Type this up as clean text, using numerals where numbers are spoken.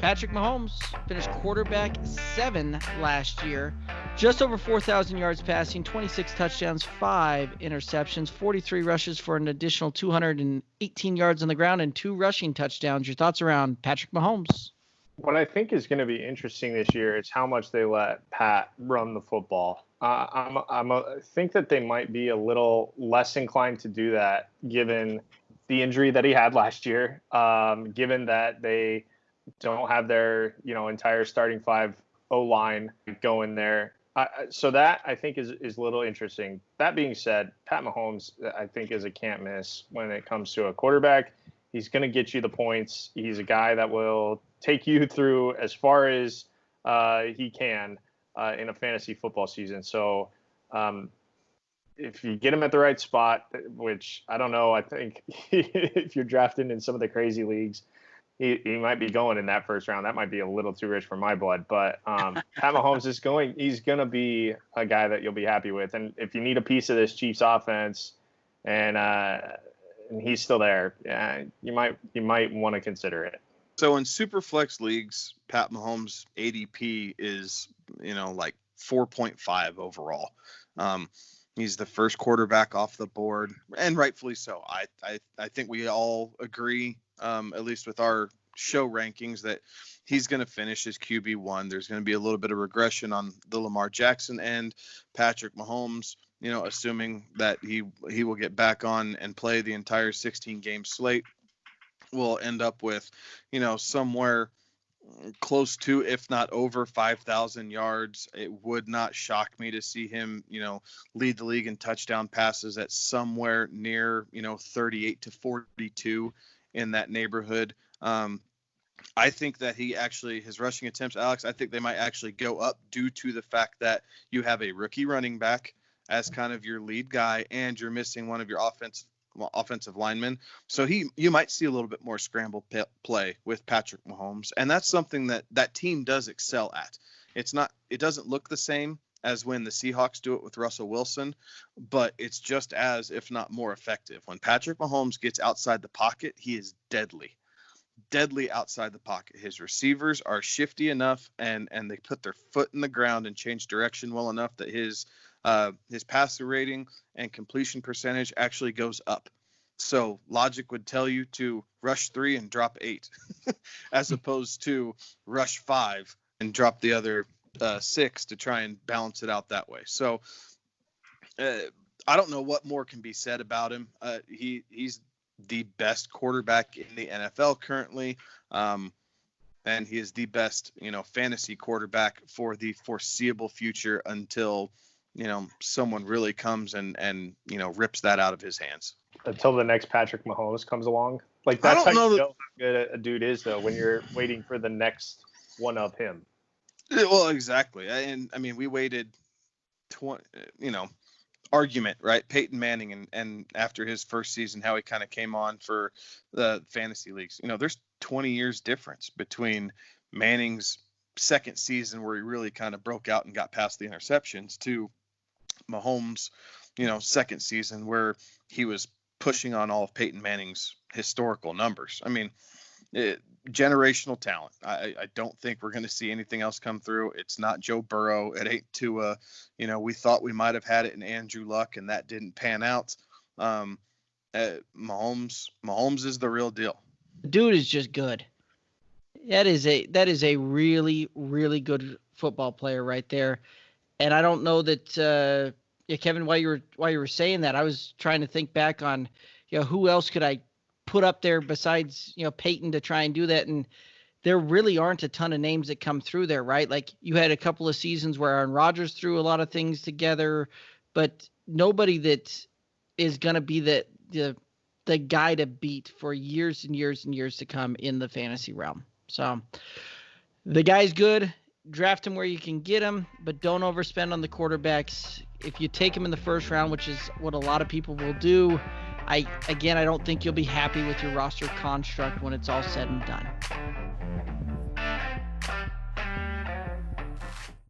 Patrick Mahomes finished quarterback 7 last year. Just over 4,000 yards passing, 26 touchdowns, 5 interceptions, 43 rushes for an additional 218 yards on the ground, and 2 rushing touchdowns. Your thoughts around Patrick Mahomes? What I think is going to be interesting this year is how much they let Pat run the football. I think that they might be a little less inclined to do that given the injury that he had last year, given that they don't have their entire starting 5 O-line going there. So that I think is a little interesting. That being said, Pat Mahomes I think is a can't miss when it comes to a quarterback. He's going to get you the points. He's a guy that will take you through as far as he can in a fantasy football season. So if you get him at the right spot, which I don't know, I think if you're drafting in some of the crazy leagues, he might be going in that first round. That might be a little too rich for my blood. But Pat Mahomes he's going to be a guy that you'll be happy with. And if you need a piece of this Chiefs offense and he's still there, you might want to consider it. So in Superflex leagues, Pat Mahomes' ADP is, like 4.5 overall. He's the first quarterback off the board, and rightfully so. I think we all agree, at least with our show rankings, that he's going to finish as QB1. There's going to be a little bit of regression on the Lamar Jackson end. Patrick Mahomes, assuming that he will get back on and play the entire 16-game slate, will end up with, somewhere close to, if not over 5,000 yards. It would not shock me to see him, lead the league in touchdown passes at somewhere near, 38 to 42 in that neighborhood. I think that his rushing attempts, Alex, I think they might actually go up due to the fact that you have a rookie running back as kind of your lead guy, and you're missing one of your offensive linemen. So you might see a little bit more scramble play with Patrick Mahomes. And that's something that team does excel at. It doesn't look the same as when the Seahawks do it with Russell Wilson, but it's just as, if not more effective. When Patrick Mahomes gets outside the pocket, he is deadly outside the pocket. His receivers are shifty enough and they put their foot in the ground and change direction well enough that his passer rating and completion percentage actually goes up. So logic would tell you to rush 3 and drop 8 as opposed to rush 5 and drop the other 6 to try and balance it out that way. So I don't know what more can be said about him. He's the best quarterback in the NFL currently. And he is the best, fantasy quarterback for the foreseeable future until, someone really comes and rips that out of his hands. Until the next Patrick Mahomes comes along. Like, that's how you know how good a dude is, though, when you're waiting for the next one of him. Well, exactly. And I mean, we waited 20, argument, right? Peyton Manning and after his first season, how he kind of came on for the fantasy leagues. There's 20 years difference between Manning's second season where he really kind of broke out and got past the interceptions to Mahomes, second season where he was pushing on all of Peyton Manning's historical numbers. I mean, generational talent. I don't think we're going to see anything else come through. It's not Joe Burrow. It ain't Tua. We thought we might have had it in Andrew Luck, and that didn't pan out. Mahomes is the real deal. The dude is just good. That is a really, really good football player right there. And I don't know that, Kevin, while you were saying that, I was trying to think back on, who else could I put up there besides, Peyton to try and do that. And there really aren't a ton of names that come through there, right? Like, you had a couple of seasons where Aaron Rodgers threw a lot of things together, but nobody that is going to be the guy to beat for years and years and years to come in the fantasy realm. So the guy's good. Draft him where you can get him, but don't overspend on the quarterbacks. If you take him in the first round, which is what a lot of people will do, I don't think you'll be happy with your roster construct when it's all said and done.